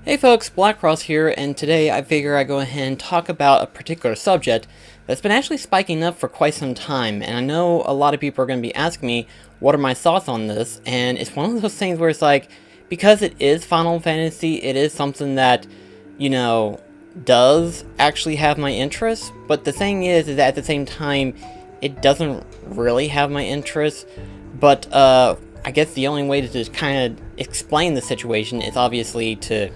Hey folks, BlackCross here, and today I figure I go ahead and talk about a particular subject that's been actually spiking up for quite some time, and I know a lot of people are going to be asking me what are my thoughts on this, and it's one of those things where it's like, because it is Final Fantasy, it is something that, does actually have my interest, but the thing is that at the same time, it doesn't really have my interest, but I guess the only way to just kind of explain the situation is obviously to,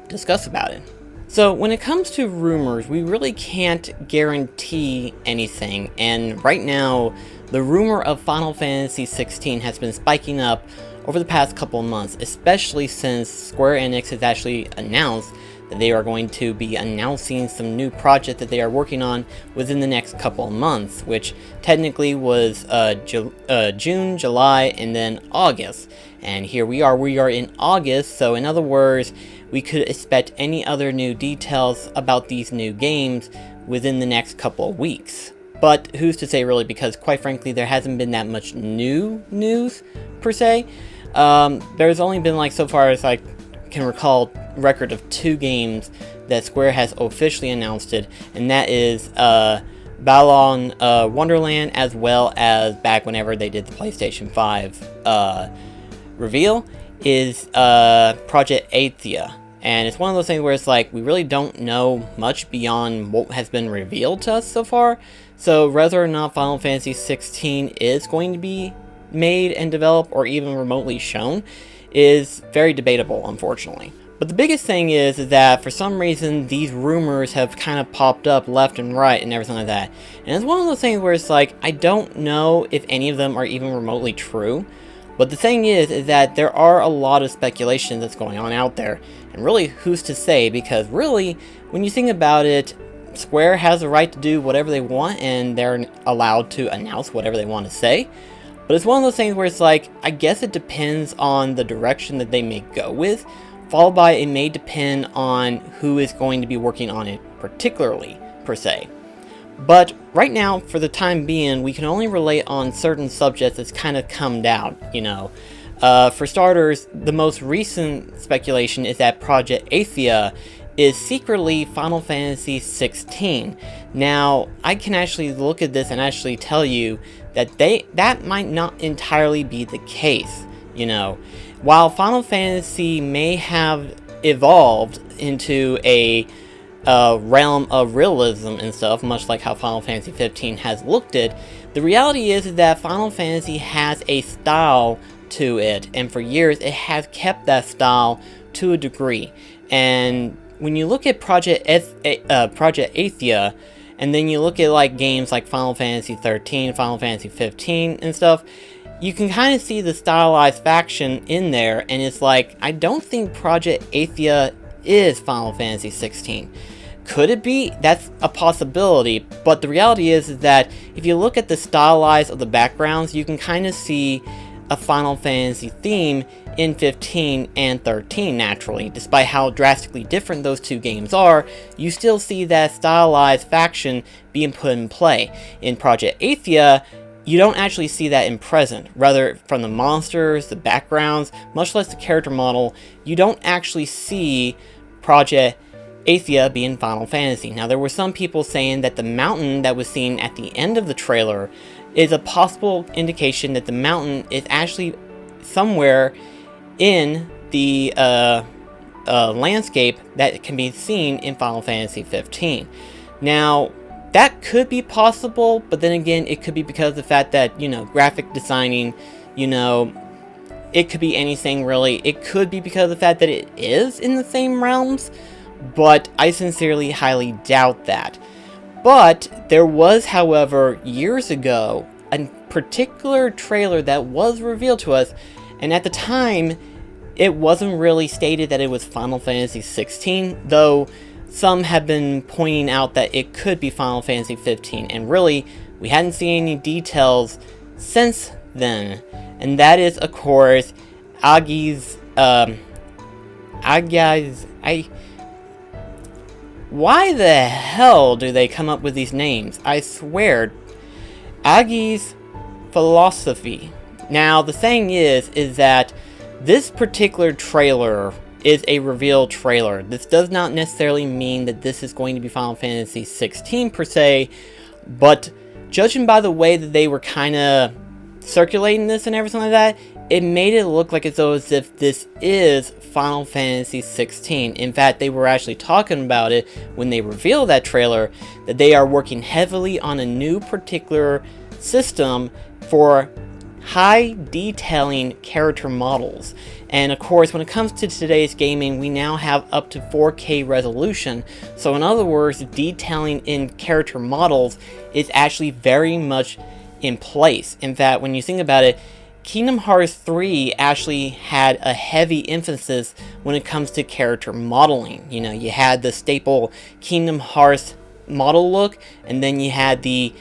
discuss about it. So when it comes to rumors, we really can't guarantee anything, and right now, the rumor of Final Fantasy XVI has been spiking up over the past couple of months, especially since Square Enix has actually announced that they are going to be announcing some new project that they are working on within the next couple of months, which technically was June, July, and then August. And here we are in August, so in other words, we could expect any other new details about these new games within the next couple of weeks. But who's to say really, because quite frankly there hasn't been that much new news per se. There's only been, so far as I can recall, record of 2 games that Square has officially announced it, and that is Balan Wonderland, as well as back whenever they did the PlayStation 5 reveal, is Project Athia. And it's one of those things where it's like, we really don't know much beyond what has been revealed to us so far, so whether or not Final Fantasy XVI is going to be made and developed or even remotely shown is very debatable, unfortunately. But the biggest thing is that for some reason these rumors have kind of popped up left and right and everything like that. And it's one of those things where it's like, I don't know if any of them are even remotely true. But the thing is that there are a lot of speculation that's going on out there. And really, who's to say? Because really, when you think about it, Square has the right to do whatever they want, and they're allowed to announce whatever they want to say. But it's one of those things where it's like, I guess it depends on the direction that they may go with, followed by it may depend on who is going to be working on it particularly, per se. But right now, for the time being, we can only relate on certain subjects that's kind of come out, For starters, the most recent speculation is that Project Athia is secretly Final Fantasy XVI. Now, I can actually look at this and actually tell you that that might not entirely be the case, While Final Fantasy may have evolved into a realm of realism and stuff, much like how Final Fantasy XV has looked at, the reality is that Final Fantasy has a style to it, and for years it has kept that style to a degree. And when you look at Project Athia, and then you look at games like Final Fantasy XIII, Final Fantasy XV, and stuff, you can kind of see the stylized faction in there, and it's like, I don't think Project Athia is Final Fantasy XVI. Could it be? That's a possibility, but the reality is that if you look at the stylized of the backgrounds, you can kind of see a Final Fantasy theme in 15 and 13 naturally. Despite how drastically different those two games are, you still see that stylized faction being put in play. In Project Athia, you don't actually see that in present. Rather, from the monsters, the backgrounds, much less the character model, you don't actually see Project Athia being Final Fantasy. Now, there were some people saying that the mountain that was seen at the end of the trailer is a possible indication that the mountain is actually somewhere in the landscape that can be seen in Final Fantasy 15. Now, that could be possible, but then again, it could be because of the fact that, graphic designing, it could be anything really. It could be because of the fact that it is in the same realms, but I sincerely highly doubt that. But there was, however, years ago, a particular trailer that was revealed to us, and at the time, it wasn't really stated that it was Final Fantasy XVI, though some have been pointing out that it could be Final Fantasy XV, and really, we hadn't seen any details since then, and that is, of course, why the hell do they come up with these names? I swear. Agi's philosophy. Now, the thing is that this particular trailer is a reveal trailer. This does not necessarily mean that this is going to be Final Fantasy XVI per se, but judging by the way that they were kind of circulating this and everything like that, it made it look like as though as if this is Final Fantasy XVI. In fact, they were actually talking about it when they revealed that trailer, that they are working heavily on a new particular system for high detailing character models. And of course, when it comes to today's gaming, we now have up to 4K resolution. So in other words, detailing in character models is actually very much in place. In fact, when you think about it, Kingdom Hearts 3 actually had a heavy emphasis when it comes to character modeling. You know, you had the staple Kingdom Hearts model look, and then you had the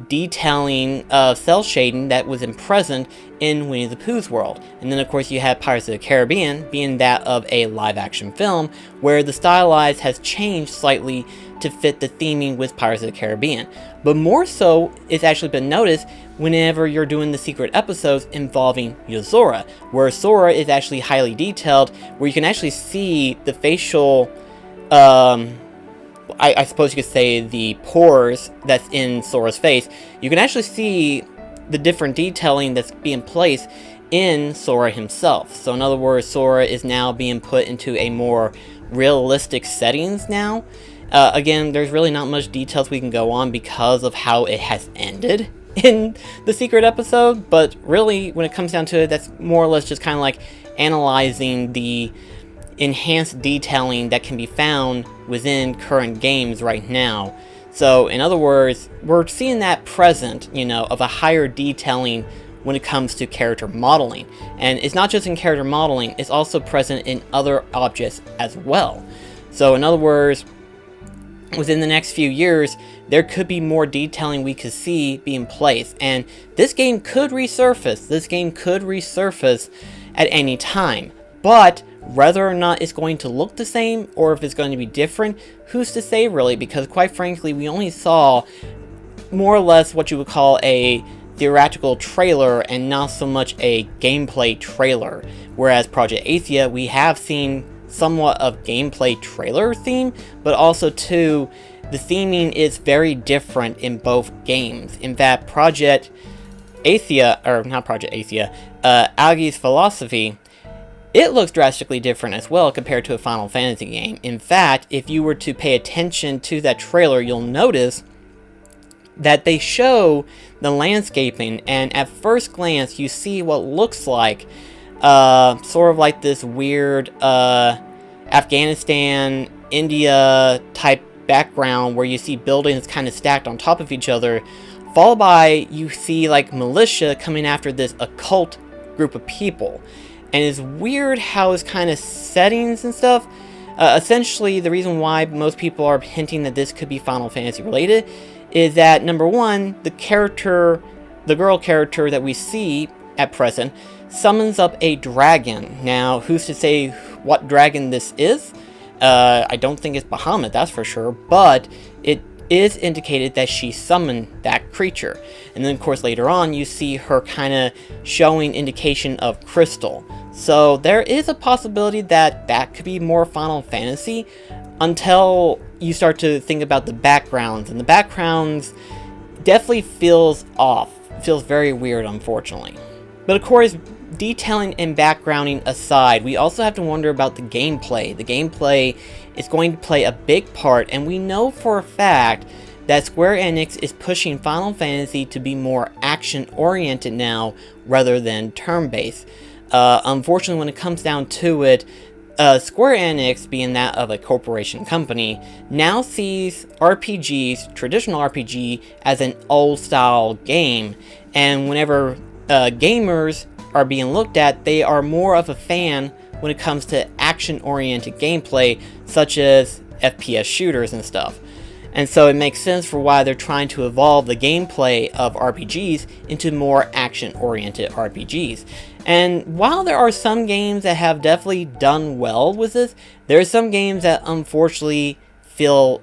detailing of cell shading that was present in Winnie the Pooh's world. And then of course you had Pirates of the Caribbean being that of a live action film, where the stylized has changed slightly to fit the theming with Pirates of the Caribbean. But more so, it's actually been noticed whenever you're doing the secret episodes involving Yozora, where Sora is actually highly detailed, where you can actually see the facial, I suppose you could say the pores that's in Sora's face. You can actually see the different detailing that's being placed in Sora himself. So in other words, Sora is now being put into a more realistic settings now. Again, there's really not much details we can go on because of how it has ended in the secret episode, but really, when it comes down to it, that's more or less just kind of like analyzing the enhanced detailing that can be found within current games right now. So, in other words, we're seeing that present, you know, of a higher detailing when it comes to character modeling. And it's not just in character modeling, it's also present in other objects as well. So, in other words, within the next few years, there could be more detailing we could see being placed. And this game could resurface. This game could resurface at any time. But whether or not it's going to look the same, or if it's going to be different, who's to say really? Because quite frankly, we only saw more or less what you would call a theoretical trailer and not so much a gameplay trailer. Whereas Project Athia, we have seen somewhat of gameplay trailer theme, but also too, the theming is very different in both games. In fact, Project Athia, or not Project Athia, Agi's Philosophy, it looks drastically different as well compared to a Final Fantasy game. In fact, if you were to pay attention to that trailer, you'll notice that they show the landscaping, and at first glance, you see what looks like sort of like this weird Afghanistan, India type background where you see buildings kind of stacked on top of each other, followed by you see like militia coming after this occult group of people. And it's weird how it's kind of settings and stuff. Essentially, the reason why most people are hinting that this could be Final Fantasy related is that, number one, the girl character that we see at present summons up a dragon. Now, who's to say what dragon this is? I don't think it's Bahamut, that's for sure, but it is indicated that she summoned that creature. And then, of course, later on, you see her kind of showing indication of crystal. So there is a possibility that that could be more Final Fantasy until you start to think about the backgrounds. And the backgrounds definitely feels off. It feels very weird, unfortunately. But of course, detailing and backgrounding aside, we also have to wonder about the gameplay. The gameplay is going to play a big part, and we know for a fact that Square Enix is pushing Final Fantasy to be more action-oriented now rather than turn-based. Unfortunately, when it comes down to it, Square Enix, being that of a corporation company, now sees RPGs, traditional RPG, as an old-style game, and whenever gamers are being looked at, they are more of a fan when it comes to action-oriented gameplay, such as FPS shooters and stuff. And so it makes sense for why they're trying to evolve the gameplay of RPGs into more action-oriented RPGs. And while there are some games that have definitely done well with this, there are some games that unfortunately fell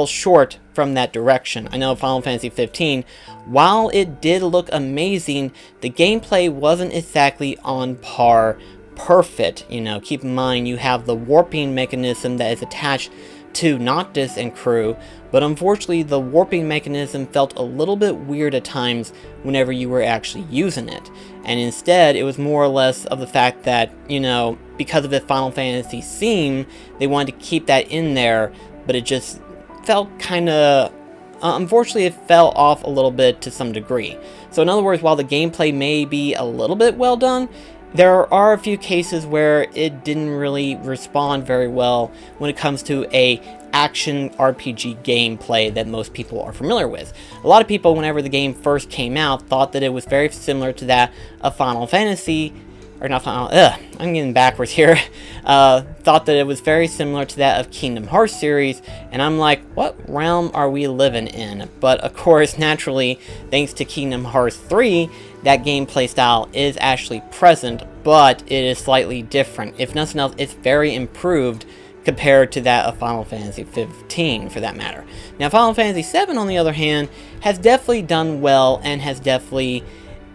short from that direction. I know Final Fantasy XV, while it did look amazing, the gameplay wasn't exactly on par perfect. You know, keep in mind you have the warping mechanism that is attached to Noctis and crew, but unfortunately the warping mechanism felt a little bit weird at times whenever you were actually using it. And instead, it was more or less of the fact that, you know, because of the Final Fantasy theme, they wanted to keep that in there, but it just felt kind of... unfortunately, it fell off a little bit to some degree. So in other words, while the gameplay may be a little bit well done, there are a few cases where it didn't really respond very well when it comes to a action RPG gameplay that most people are familiar with. A lot of people, whenever the game first came out, thought that it was very similar to that of Final Fantasy, or not Final, I'm getting backwards here, thought that it was very similar to that of Kingdom Hearts series, and I'm like, what realm are we living in? But of course, naturally, thanks to Kingdom Hearts 3, that gameplay style is actually present, but it is slightly different. If nothing else, it's very improved compared to that of Final Fantasy XV, for that matter. Now, Final Fantasy VII, on the other hand, has definitely done well and has definitely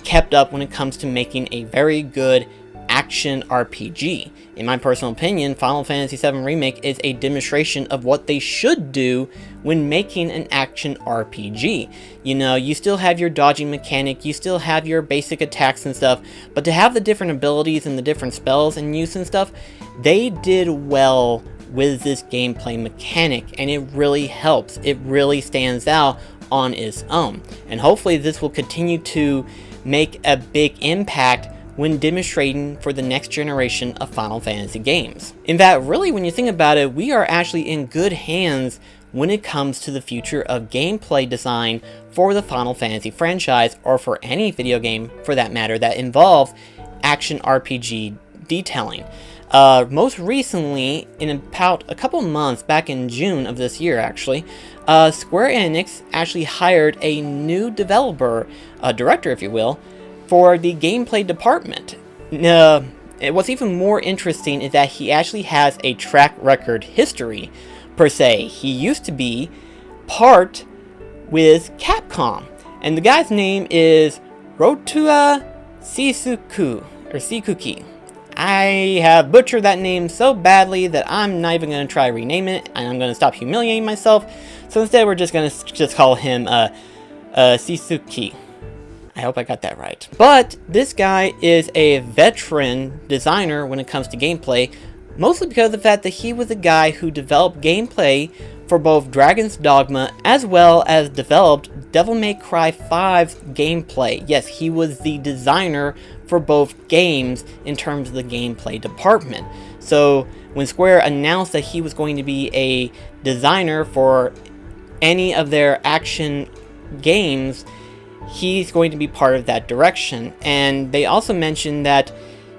kept up when it comes to making a very good action RPG. In my personal opinion, Final Fantasy VII Remake is a demonstration of what they should do when making an action RPG. You know, you still have your dodging mechanic, you still have your basic attacks and stuff, but to have the different abilities and the different spells and use and stuff, they did well with this gameplay mechanic, and it really helps. It really stands out on its own. And hopefully this will continue to make a big impact when demonstrating for the next generation of Final Fantasy games. In fact, really, when you think about it, we are actually in good hands when it comes to the future of gameplay design for the Final Fantasy franchise, or for any video game for that matter that involves action RPG detailing. Most recently, in about a couple months, back in June of this year actually, Square Enix actually hired a new developer, director if you will, for the gameplay department. What's even more interesting is that he actually has a track record history, per se. He used to be part with Capcom, and the guy's name is Rotua Sikuki. I have butchered that name so badly that I'm not even going to try renaming it, and I'm going to stop humiliating myself. So instead, we're just going to call him Sisuke. I hope I got that right. But this guy is a veteran designer when it comes to gameplay, mostly because of the fact that he was the guy who developed gameplay for both Dragon's Dogma as well as developed Devil May Cry 5's gameplay. Yes, he was the designer for both games in terms of the gameplay department. So when Square announced that he was going to be a designer for any of their action games, he's going to be part of that direction. And they also mentioned that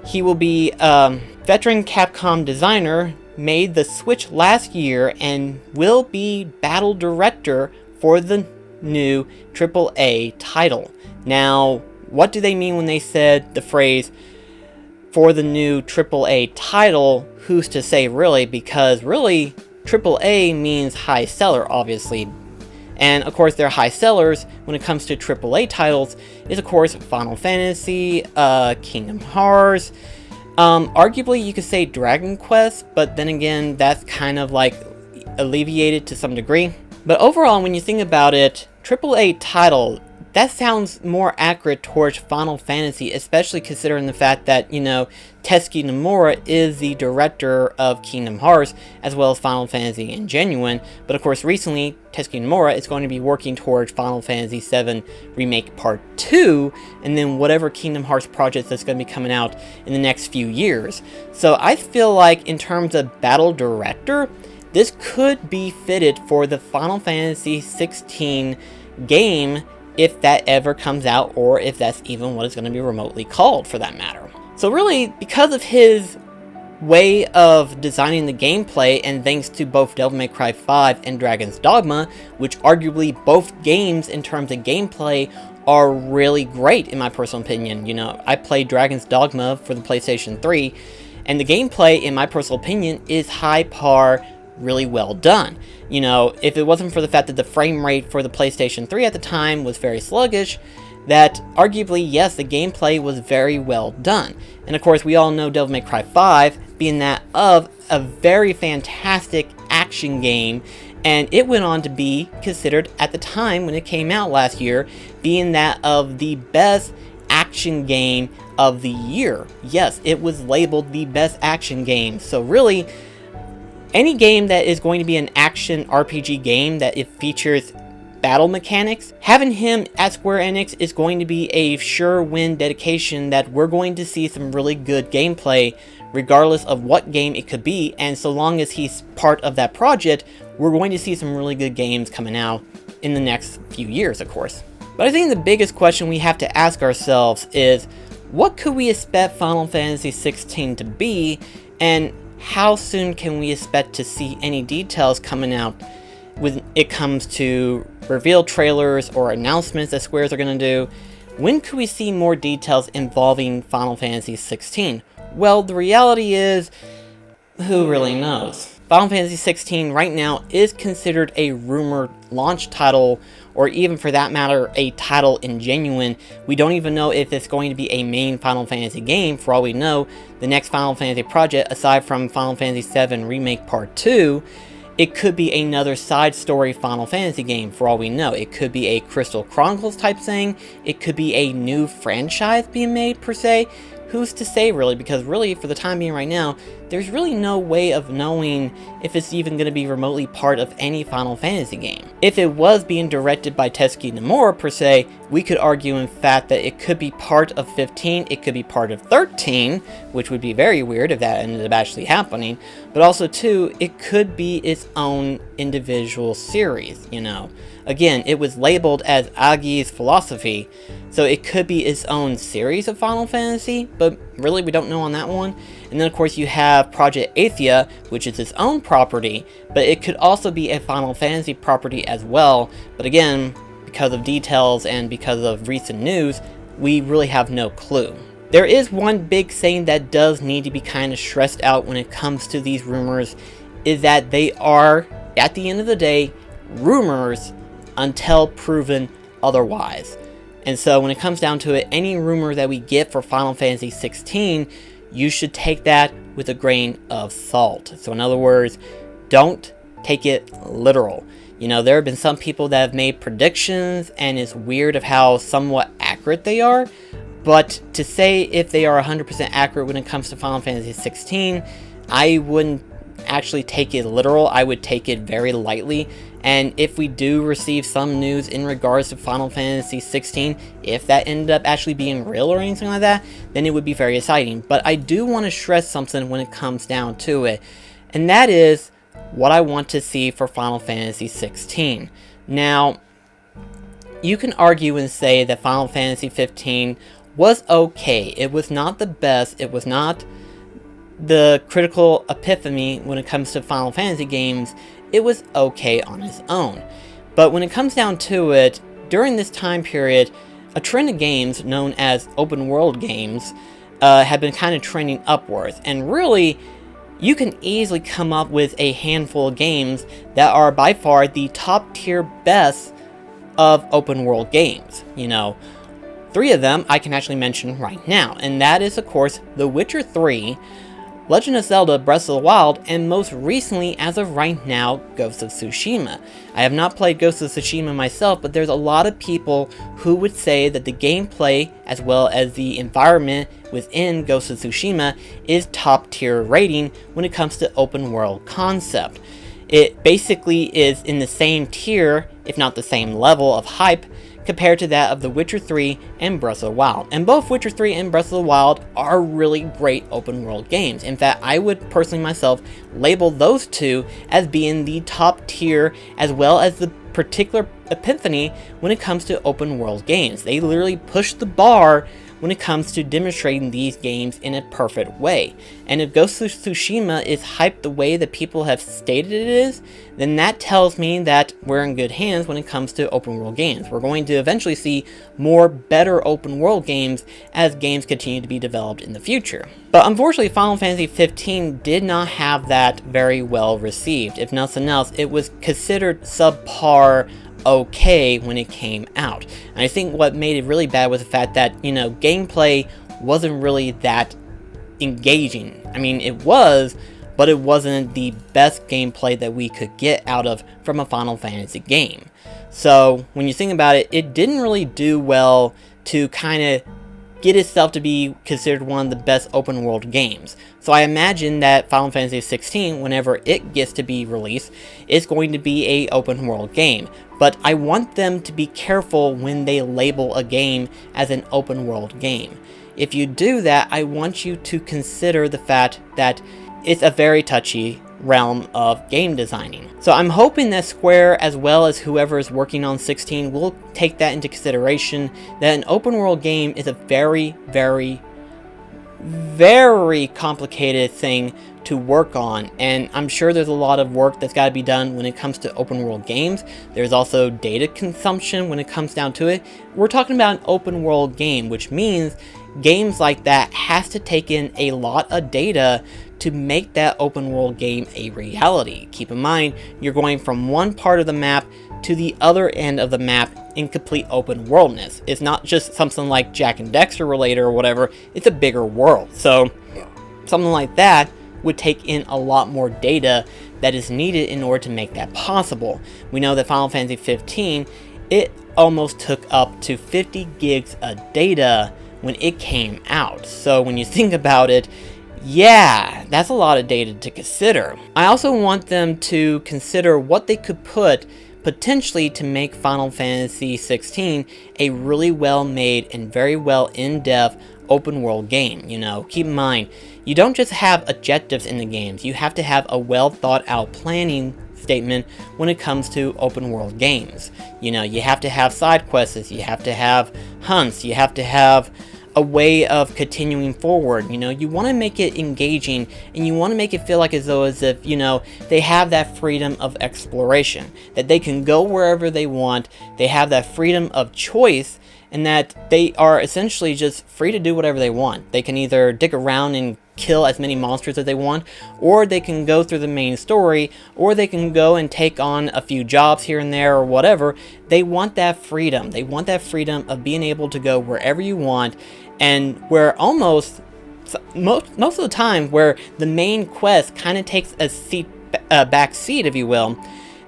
he will be a veteran Capcom designer, made the switch last year, and will be battle director for the new AAA title. Now, what do they mean when they said the phrase for the new AAA title? Who's to say, really? Because really, AAA means high seller, obviously. And of course, their high sellers when it comes to AAA titles is, of course, Final Fantasy, Kingdom Hearts, arguably you could say Dragon Quest, but then again, that's kind of like alleviated to some degree. But overall, when you think about it, AAA title, that sounds more accurate towards Final Fantasy, especially considering the fact that, you know, Tetsuki Nomura is the director of Kingdom Hearts, as well as Final Fantasy and Genuine. But of course, recently, Tetsuki Nomura is going to be working towards Final Fantasy VII Remake Part 2, and then whatever Kingdom Hearts project that's going to be coming out in the next few years. So I feel like, in terms of battle director, this could be fitted for the Final Fantasy XVI game, if that ever comes out, or if that's even what it's going to be remotely called, for that matter. So really, because of his way of designing the gameplay, and thanks to both Devil May Cry 5 and Dragon's Dogma, which arguably both games in terms of gameplay are really great in my personal opinion. You know, I played Dragon's Dogma for the PlayStation 3, and the gameplay, in my personal opinion, is high par, really well done. You know, if it wasn't for the fact that the frame rate for the PlayStation 3 at the time was very sluggish, that arguably, yes, the gameplay was very well done. And of course, we all know Devil May Cry 5 being that of a very fantastic action game, and it went on to be considered at the time when it came out last year, being that of the best action game of the year. Yes, it was labeled the best action game. So really, any game that is going to be an action RPG game that it features battle mechanics, having him at Square Enix is going to be a sure win dedication that we're going to see some really good gameplay regardless of what game it could be, and so long as he's part of that project, we're going to see some really good games coming out in the next few years, of course. But I think the biggest question we have to ask ourselves is, what could we expect Final Fantasy XVI to be, and how soon can we expect to see any details coming out when it comes to reveal trailers or announcements that Squares are going to do? When could we see more details involving Final Fantasy XVI? Well, the reality is, who really knows? Final Fantasy XVI right now is considered a rumored launch title, or even for that matter, a title in genuine. We don't even know if it's going to be a main Final Fantasy game. For all we know, the next Final Fantasy project, aside from Final Fantasy VII Remake Part 2, it could be another side story Final Fantasy game, for all we know. It could be a Crystal Chronicles type thing. It could be a new franchise being made, per se. Who's to say, really? Because really, for the time being right now, there's really no way of knowing if it's even going to be remotely part of any Final Fantasy game. If it was being directed by Tetsuki Nomura, per se, we could argue in fact that it could be part of 15, it could be part of 13, which would be very weird if that ended up actually happening, but also too, it could be its own individual series, you know. Again, it was labeled as Agi's Philosophy, so it could be its own series of Final Fantasy, but really we don't know on that one. And then of course you have Project Athia, which is its own property, but it could also be a Final Fantasy property as well. But again, because of details and because of recent news, we really have no clue. There is one big thing that does need to be kind of stressed out when it comes to these rumors, is that they are, at the end of the day, rumors until proven otherwise. And so when it comes down to it, any rumor that we get for Final Fantasy XVI, you should take that with a grain of salt. So in other words, don't take it literal. You know, there have been some people that have made predictions, and it's weird of how somewhat accurate they are. But to say if they are 100% accurate when it comes to Final Fantasy XVI, I wouldn't actually take it literal. I would take it very lightly. And if we do receive some news in regards to Final Fantasy XVI, if that ended up actually being real or anything like that, then it would be very exciting. But I do want to stress something when it comes down to it, and that is what I want to see for Final Fantasy XVI. Now, you can argue and say that Final Fantasy XV was okay. It was not the best. It was not the critical epiphany when it comes to Final Fantasy games. It was okay on its own. But when it comes down to it, during this time period, a trend of games known as open world games have been kind of trending upwards. And really, you can easily come up with a handful of games that are by far the top tier best of open world games. You know, 3 of them I can actually mention right now. And that is, of course, The Witcher 3, Legend of Zelda Breath of the Wild, and most recently, as of right now, Ghost of Tsushima. I have not played Ghost of Tsushima myself, but there's a lot of people who would say that the gameplay, as well as the environment within Ghost of Tsushima, is top tier rating when it comes to open world concept. It basically is in the same tier, if not the same level of hype, compared to that of The Witcher 3 and Breath of the Wild. And both Witcher 3 and Breath of the Wild are really great open world games. In fact, I would personally myself label those 2 as being the top tier, as well as the particular epiphany when it comes to open world games. They literally push the bar when it comes to demonstrating these games in a perfect way. And if Ghost of Tsushima is hyped the way that people have stated it is, then that tells me that we're in good hands when it comes to open world games. We're going to eventually see more better open world games as games continue to be developed in the future. But unfortunately, Final Fantasy XV did not have that very well received. If nothing else, it was considered subpar okay when it came out. And I think what made it really bad was the fact that, gameplay wasn't really that engaging. I mean, it was, but it wasn't the best gameplay that we could get out of from a Final Fantasy game. So when you think about it, it didn't really do well to kind of get itself to be considered one of the best open world games. So I imagine that Final Fantasy XVI, whenever it gets to be released, is going to be a open world game. But I want them to be careful when they label a game as an open world game. If you do that, I want you to consider the fact that it's a very touchy realm of game designing. So I'm hoping that Square, as well as whoever is working on 16, will take that into consideration, that an open world game is a very, very, very complicated thing to work on, and I'm sure there's a lot of work that's got to be done when it comes to open world games. There's also data consumption when it comes down to it. We're talking about an open world game, which means games like that has to take in a lot of data to make that open world game a reality. Keep in mind, you're going from one part of the map to the other end of the map in complete open worldness. It's not just something like Jack and Dexter related or whatever, it's a bigger world. So something like that would take in a lot more data that is needed in order to make that possible. We know that Final Fantasy 15, it almost took up to 50 gigs of data when it came out. So when you think about it, yeah, that's a lot of data to consider. I also want them to consider what they could put potentially to make Final Fantasy XVI a really well made and very well in-depth open world game. Keep in mind, you don't just have objectives in the games, you have to have a well thought out planning statement when it comes to open world games. You have to have side quests, you have to have hunts, you have to have a way of continuing forward. You want to make it engaging, and you want to make it feel like as if they have that freedom of exploration, that they can go wherever they want, they have that freedom of choice, and that they are essentially just free to do whatever they want. They can either dig around and kill as many monsters as they want, or they can go through the main story, or they can go and take on a few jobs here and there or whatever. They want that freedom. They want that freedom of being able to go wherever you want, and where most of the time where the main quest kind of takes a back seat, if you will.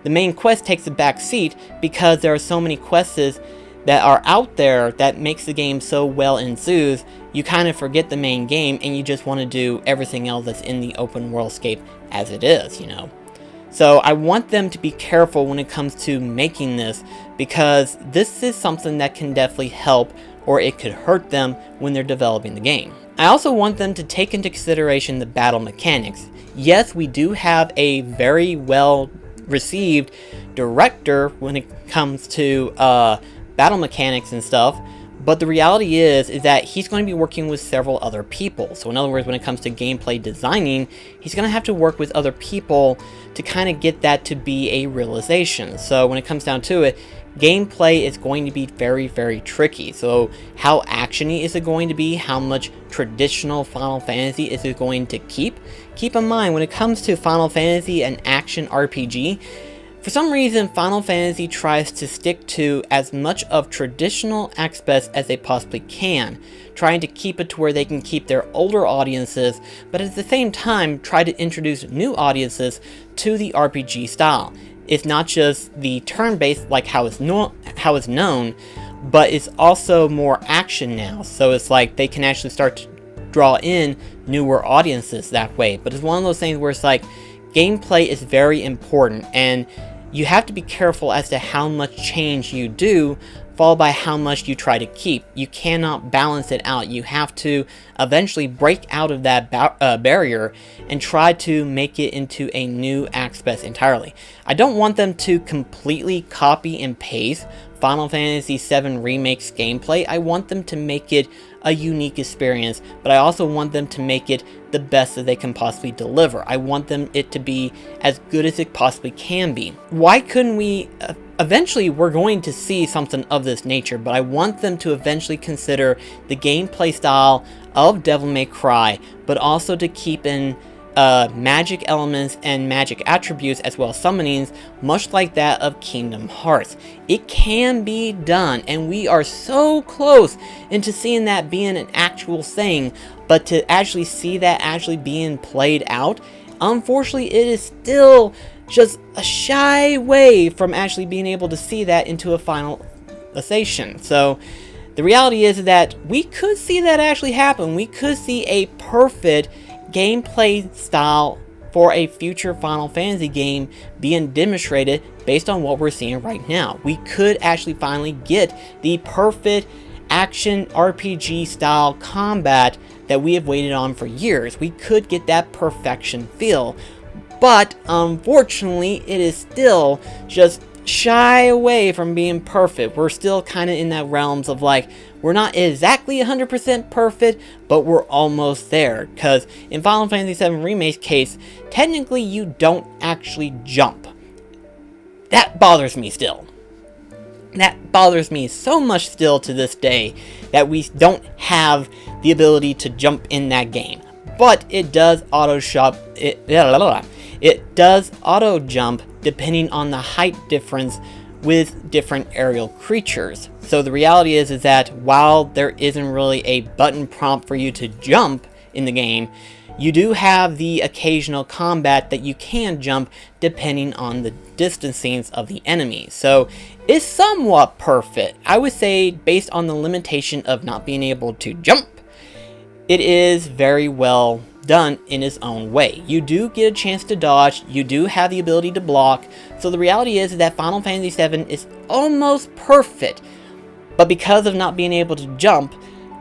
The main quest takes a back seat because there are so many quests that are out there that makes the game so well enthused, you kind of forget the main game and you just want to do everything else that's in the open worldscape as it is, So I want them to be careful when it comes to making this, because this is something that can definitely help or it could hurt them when they're developing the game. I also want them to take into consideration the battle mechanics. Yes, we do have a very well received director when it comes to battle mechanics and stuff, but the reality is that he's going to be working with several other people. So in other words, when it comes to gameplay designing, he's going to have to work with other people to kind of get that to be a realization. So when it comes down to it, gameplay is going to be very, very tricky. So how actiony is it going to be? How much traditional Final Fantasy is it going to keep? Keep in mind, when it comes to Final Fantasy and action RPG, for some reason, Final Fantasy tries to stick to as much of traditional aspects as they possibly can, trying to keep it to where they can keep their older audiences, but at the same time try to introduce new audiences to the RPG style. It's not just the turn-based like how it's known, but it's also more action now. So it's like they can actually start to draw in newer audiences that way. But it's one of those things where it's like gameplay is very important, and you have to be careful as to how much change you do, followed by how much you try to keep. You cannot balance it out. You have to eventually break out of that barrier and try to make it into a new aspect entirely. I don't want them to completely copy and paste Final Fantasy VII Remake's gameplay. I want them to make it a unique experience, but I also want them to make it the best that they can possibly deliver. I want it to be as good as it possibly can be. Why couldn't we... Eventually, we're going to see something of this nature, but I want them to eventually consider the gameplay style of Devil May Cry, but also to keep in magic elements and magic attributes as well as summonings, much like that of Kingdom Hearts. It can be done, and we are so close into seeing that being an actual thing, but to actually see that actually being played out, unfortunately it is still just a shy way from actually being able to see that into a finalization. So the reality is that we could see that actually happen. We could see a perfect gameplay style for a future Final Fantasy game being demonstrated based on what we're seeing right now. We could actually finally get the perfect action RPG style combat that we have waited on for years. We could get that perfection feel, but unfortunately it is still just shy away from being perfect. We're still kind of in that realms of like, we're not exactly 100% perfect, but we're almost there. Because in Final Fantasy VII Remake's case, technically you don't actually jump. That bothers me still. That bothers me so much still to this day, that we don't have the ability to jump in that game. But it does it does auto jump depending on the height difference with different aerial creatures. So the reality is that while there isn't really a button prompt for you to jump in the game, you do have the occasional combat that you can jump depending on the distancings of the enemy. So it's somewhat perfect. I would say, based on the limitation of not being able to jump, it is very well done in its own way. You do get a chance to dodge, you do have the ability to block, so the reality is that Final Fantasy VII is almost perfect, but because of not being able to jump,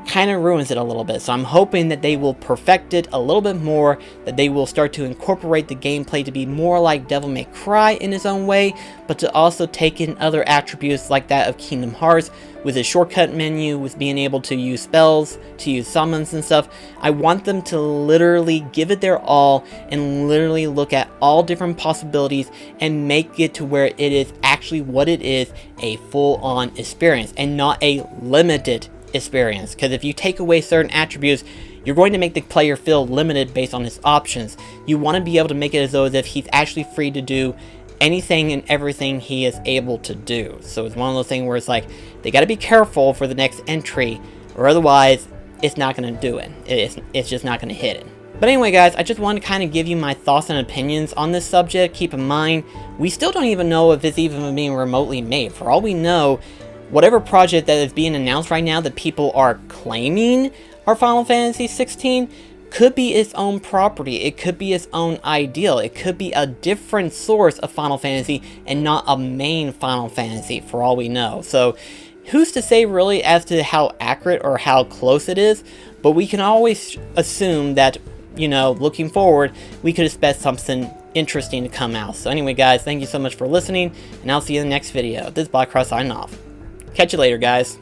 kind of ruins it a little bit. So I'm hoping that they will perfect it a little bit more, that they will start to incorporate the gameplay to be more like Devil May Cry in its own way, but to also take in other attributes like that of Kingdom Hearts, with a shortcut menu, with being able to use spells, to use summons and stuff. I want them to literally give it their all and literally look at all different possibilities and make it to where it is actually what it is, a full-on experience and not a limited experience. Because if you take away certain attributes, you're going to make the player feel limited based on his options. You want to be able to make it as though as if he's actually free to do anything and everything he is able to do. So it's one of those things where it's like, they got to be careful for the next entry, or otherwise it's not going to do it. It's just not going to hit it. But anyway guys, I just wanted to kind of give you my thoughts and opinions on this subject. Keep in mind, we still don't even know if it's even being remotely made. For all we know, whatever project that is being announced right now that people are claiming are Final Fantasy XVI could be its own property. It could be its own ideal. It could be a different source of Final Fantasy and not a main Final Fantasy, for all we know. So who's to say really as to how accurate or how close it is, but we can always assume that, you know, looking forward, we could expect something interesting to come out. So anyway guys, thank you so much for listening, and I'll see you in the next video. This is BlackCross signing off. Catch you later guys.